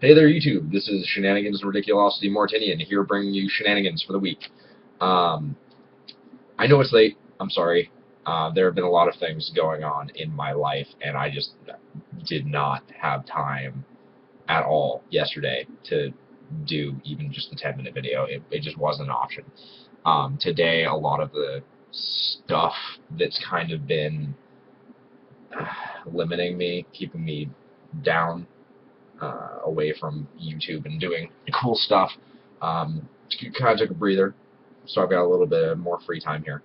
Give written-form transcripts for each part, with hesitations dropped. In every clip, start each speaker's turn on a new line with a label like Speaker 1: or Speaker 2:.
Speaker 1: Hey there, YouTube. This is Shenanigans and Ridiculosity Martinian here bringing you shenanigans for the week. Um, I know it's late. I'm sorry. There have been a lot of things going on in my life, and I just did not have time at all yesterday to do even just the 10-minute video. It just wasn't an option. Today, a lot of the stuff that's kind of been limiting me, keeping me down away from YouTube and doing cool stuff. Kind of took a breather, so I've got a little bit more free time here.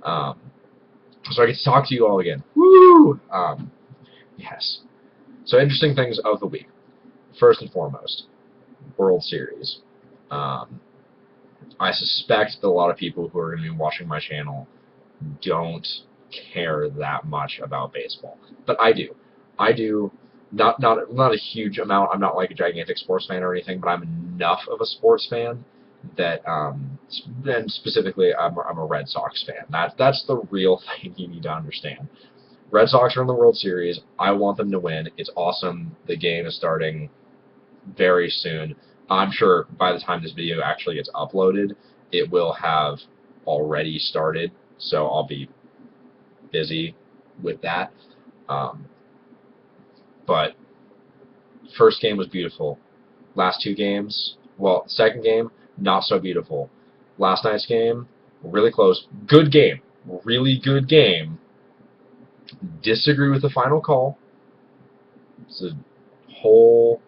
Speaker 1: So I get to talk to you all again. Woo! Yes. So interesting things of the week. First and foremost, World Series. I suspect that a lot of people who are going to be watching my channel don't care that much about baseball, but I do. I do. Not a huge amount. I'm not like a gigantic sports fan or anything, but I'm enough of a sports fan that, and specifically, I'm a Red Sox fan. That's the real thing you need to understand. Red Sox are in the World Series. I want them to win. It's awesome. The game is starting very soon. I'm sure by the time this video actually gets uploaded, it will have already started, so I'll be busy with that. But first game was beautiful. Last two games, well, second game, not so beautiful. Last night's game, really close. Good game. Really good game. Disagree with the final call. It's a whole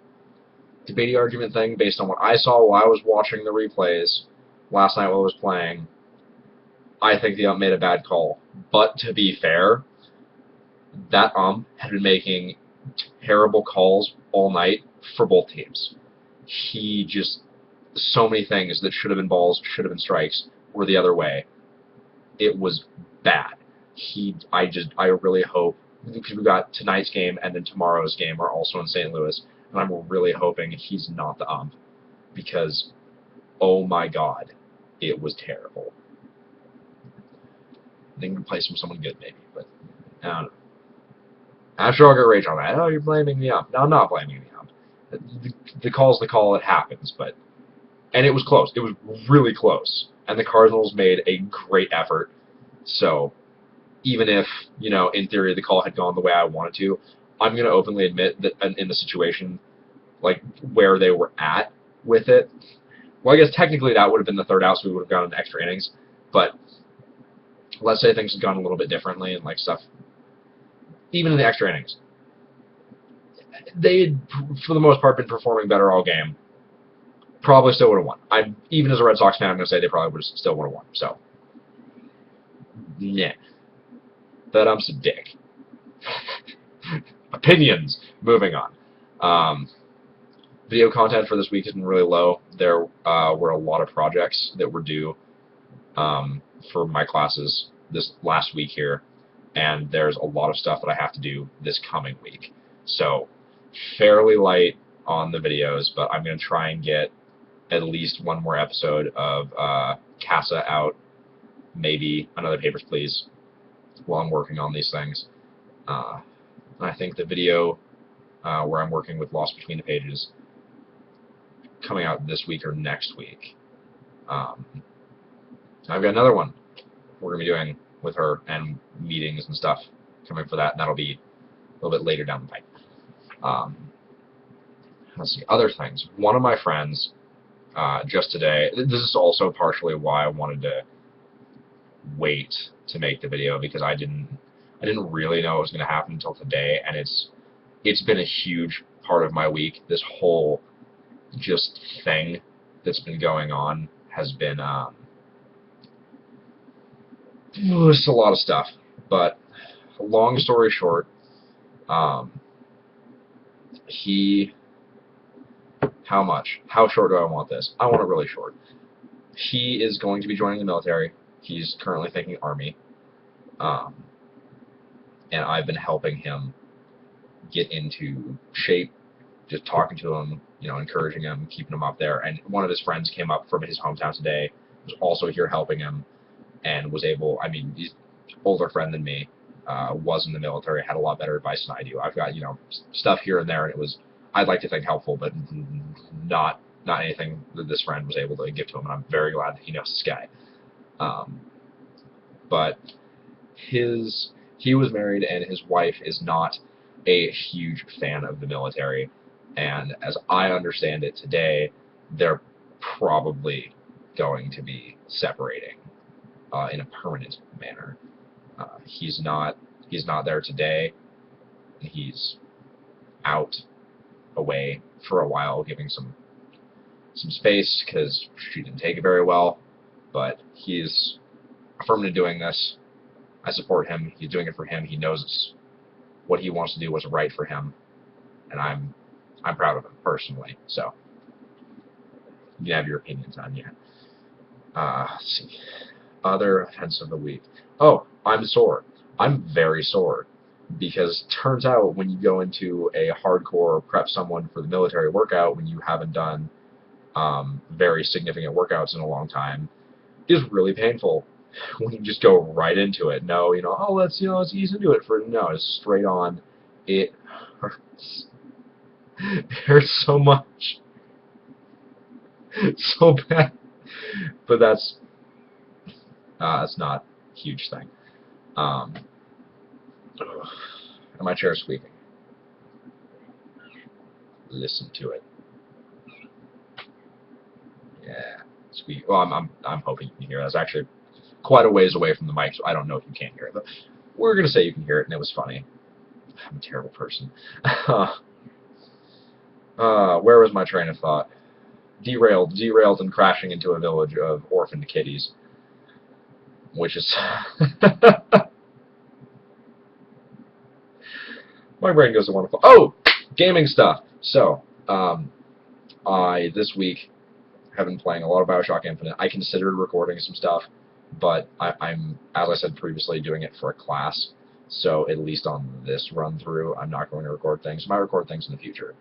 Speaker 1: debatey argument thing based on what I saw while I was watching the replays last night while I was playing. I think the ump made a bad call. But to be fair, that ump had been making terrible calls all night for both teams. He just, so many things that should have been balls, should have been strikes, were the other way. It was bad. I really hope, because we got tonight's game and then tomorrow's game are also in St. Louis, and I'm really hoping he's not the ump, because, oh my god, it was terrible. I think we play someone good maybe, but I don't know. I'm sure I'll get rage on that. Oh, you're blaming the ump. No, I'm not blaming the ump. The call's the call. It happens, but... And it was close. It was really close. And the Cardinals made a great effort. So, even if, you know, in theory the call had gone the way I wanted to, I'm going to openly admit that in the situation, like, where they were at with it, well, I guess technically that would have been the third out, so we would have gone into extra innings. But let's say things had gone a little bit differently and, like, stuff... Even in the extra innings, they had, for the most part, been performing better all game. Probably still would have won. Even as a Red Sox fan, I'm going to say they probably would have still would have won. So, yeah. That ump's a dick. Opinions. Moving on. Video content for this week has been really low. There were a lot of projects that were due for my classes this last week here. And there's a lot of stuff that I have to do this coming week. So, fairly light on the videos, but I'm going to try and get at least one more episode of CASA out, maybe another Papers, Please, while I'm working on these things. I think the video where I'm working with Lost Between the Pages coming out this week or next week. I've got another one we're going to be doing with her, and meetings and stuff coming for that, and that'll be a little bit later down the pipe. Let's see, other things. One of my friends, just today, this is also partially why I wanted to wait to make the video, because I didn't really know it was going to happen until today, and it's been a huge part of my week. This whole just thing that's been going on has been it's a lot of stuff, but long story short, how short do I want this? I want it really short. He is going to be joining the military. He's currently thinking Army, and I've been helping him get into shape, just talking to him, you know, encouraging him, keeping him up there. And one of his friends came up from his hometown today, was also here helping him, and was able, I mean, he's an older friend than me, was in the military, had a lot better advice than I do. I've got, you know, stuff here and there, and it was I'd like to think helpful, but not anything that this friend was able to give to him, and I'm very glad that he knows this guy. But he was married, and his wife is not a huge fan of the military, and as I understand it today, they're probably going to be separating in a permanent manner. He's not there today. He's out away for a while, giving some space because she didn't take it very well. But he's affirmed to doing this. I support him. He's doing it for him. He knows what he wants to do, what's right for him, and I'm proud of him personally. So you can have your opinions on you. Let's see. Other offense of the week. Oh, I'm sore. I'm very sore because turns out when you go into a hardcore prep someone for the military workout when you haven't done very significant workouts in a long time, is really painful when you just go right into it. No, oh, let's ease into it no, it's straight on. It hurts. It hurts so much. It's so bad. But that's not a huge thing. And my chair is squeaking. Listen to it. Yeah, squeak. Well, I'm hoping you can hear it. I was actually quite a ways away from the mic, so I don't know if you can hear it. But we're gonna say you can hear it, and it was funny. I'm a terrible person. Where was my train of thought? Derailed and crashing into a village of orphaned kitties, which is my brain goes to wonderful. Oh, gaming stuff. So, I this week have been playing a lot of BioShock Infinite. I considered recording some stuff, but I'm, as I said previously, doing it for a class. So at least on this run through, I'm not going to record things. I might record things in the future,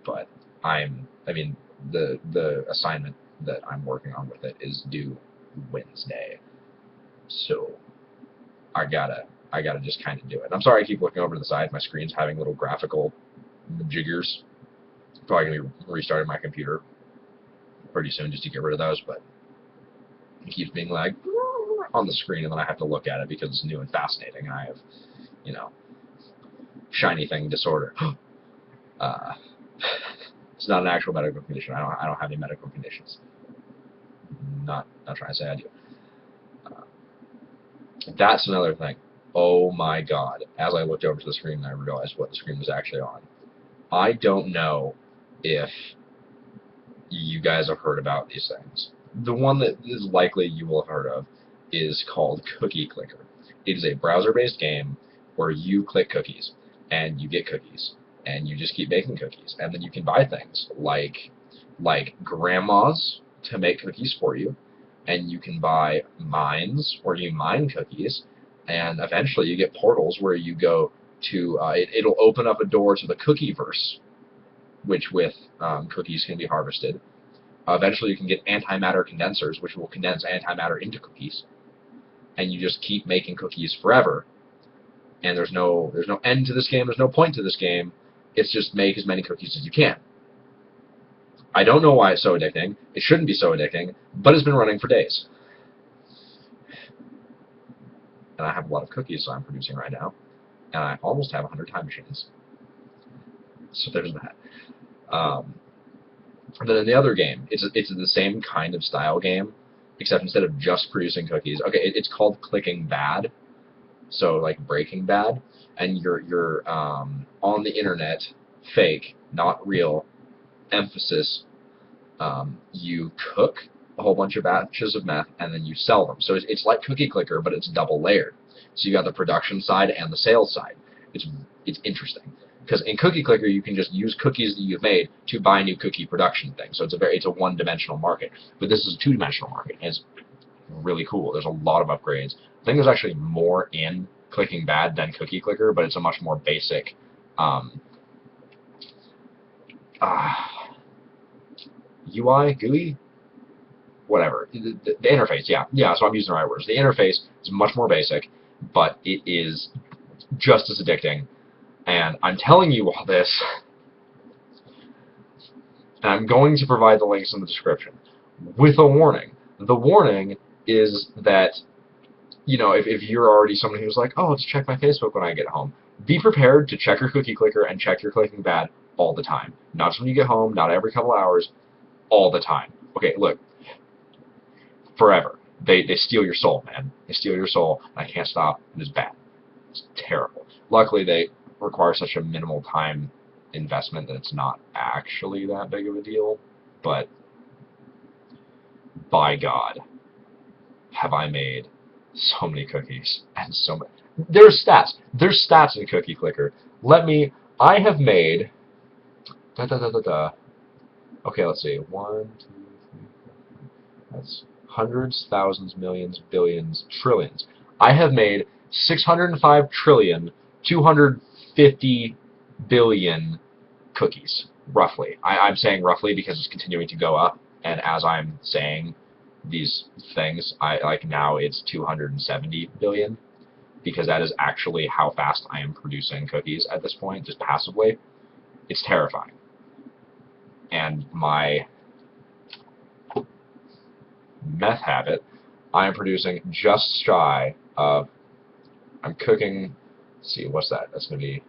Speaker 1: but I mean, the assignment that I'm working on with it is due Wednesday, so I gotta just kind of do it. I'm sorry I keep looking over to the side. My screen's having little graphical jiggers. Probably gonna be restarting my computer pretty soon just to get rid of those, but it keeps being like on the screen, and then I have to look at it because it's new and fascinating, and I have, shiny thing disorder. It's not an actual medical condition. I don't have any medical conditions. Not trying to say I do. That's another thing. Oh my God! As I looked over to the screen, I realized what the screen was actually on. I don't know if you guys have heard about these things. The one that is likely you will have heard of is called Cookieclicker. It is a browser-based game where you click cookies, and you get cookies, and you just keep making cookies, and then you can buy things like grandmas to make cookies for you, and you can buy mines where you mine cookies, and eventually you get portals where you go to, it'll open up a door to the Cookieverse, which with cookies can be harvested. Eventually you can get antimatter condensers, which will condense antimatter into cookies, and you just keep making cookies forever. And there's no end to this game, there's no point to this game, it's just make as many cookies as you can. I don't know why it's so addicting, it shouldn't be so addicting, but it's been running for days. And I have a lot of cookies I'm producing right now, and I almost have 100 time machines. So there's that. And then in the other game, it's the same kind of style game, except instead of just producing cookies, okay, it's called Clicking Bad, so like Breaking Bad, and you're on the internet, fake, not real, emphasis, you cook a whole bunch of batches of meth and then you sell them. So it's like Cookieclicker, but it's double layered. So you got the production side and the sales side. It's interesting. Because in Cookieclicker, you can just use cookies that you've made to buy new cookie production things. So it's a one-dimensional market. But this is a two-dimensional market, and it's really cool. There's a lot of upgrades. I think there's actually more in Clicking Bad than Cookieclicker, but it's a much more basic UI, GUI, whatever. The interface, yeah. So I'm using the right words. The interface is much more basic, but it is just as addicting. And I'm telling you all this And I'm going to provide the links in the description with a warning. The warning is that, you know, if you're already someone who's like, oh, let's check my Facebook when I get home, be prepared to check your cookie clicker and check your clicking bad all the time. Not just when you get home, not every couple hours, all the time. Okay, look, forever. They steal your soul, man. They steal your soul, and I can't stop. It is bad. It's terrible. Luckily, they require such a minimal time investment that it's not actually that big of a deal, but by God, have I made so many cookies, and so many. There's stats. There's stats in Cookieclicker. I have made, okay, let's see, 1, 2, 3, 4, that's hundreds, thousands, millions, billions, trillions. I have made 605 trillion, 250 billion cookies, roughly. I'm saying roughly because it's continuing to go up, and as I'm saying these things, like now it's 270 billion, because that is actually how fast I am producing cookies at this point, just passively. It's terrifying. And my meth habit, I am producing just shy of, I'm cooking, let's see, what's that? That's going to be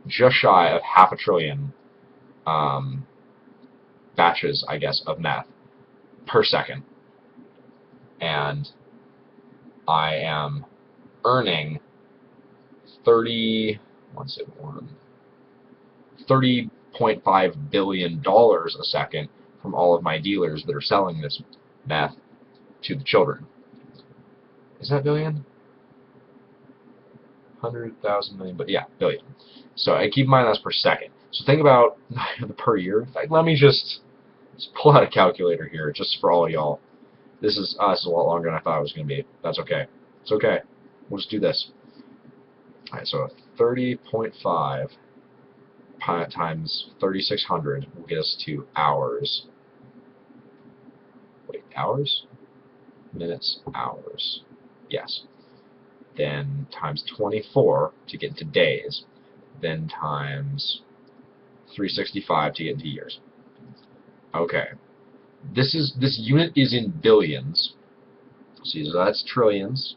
Speaker 1: just shy of 500 billion batches, I guess, of meth per second. And I am earning $30.5 billion a second from all of my dealers that are selling this meth to the children. Is that billion? 100,000 million, but yeah, billion. So I keep in mind that's per second. So think about the per year. In fact, let me just pull out a calculator here, just for all of y'all. This is a lot longer than I thought it was going to be. That's okay. It's okay. We'll just do this. All right, so 30.5 times 3,600 will get us to hours. Wait, hours? Minutes, hours. Yes. Then times 24 to get into days. Then times 365 to get into years. Okay. This unit is in billions. See, so that's trillions.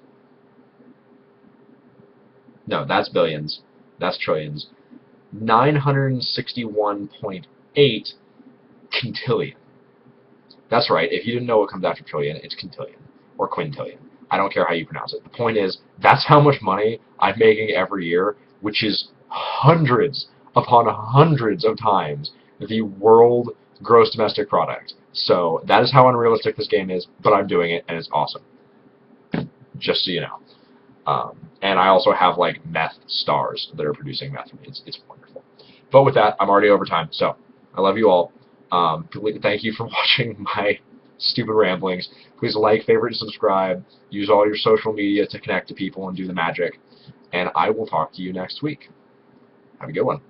Speaker 1: No, that's billions. That's trillions. 961.8 quintillion. That's right. If you didn't know what comes after trillion, it's quintillion or quintillion. I don't care how you pronounce it. The point is, that's how much money I'm making every year, which is hundreds upon hundreds of times the world gross domestic product. So that is how unrealistic this game is, but I'm doing it, and it's awesome. Just so you know. And I also have like meth stars that are producing meth for me. It's wonderful. But with that, I'm already over time, so I love you all. Thank you for watching my stupid ramblings. Please like, favorite, and subscribe. Use all your social media to connect to people and do the magic. And I will talk to you next week. Have a good one.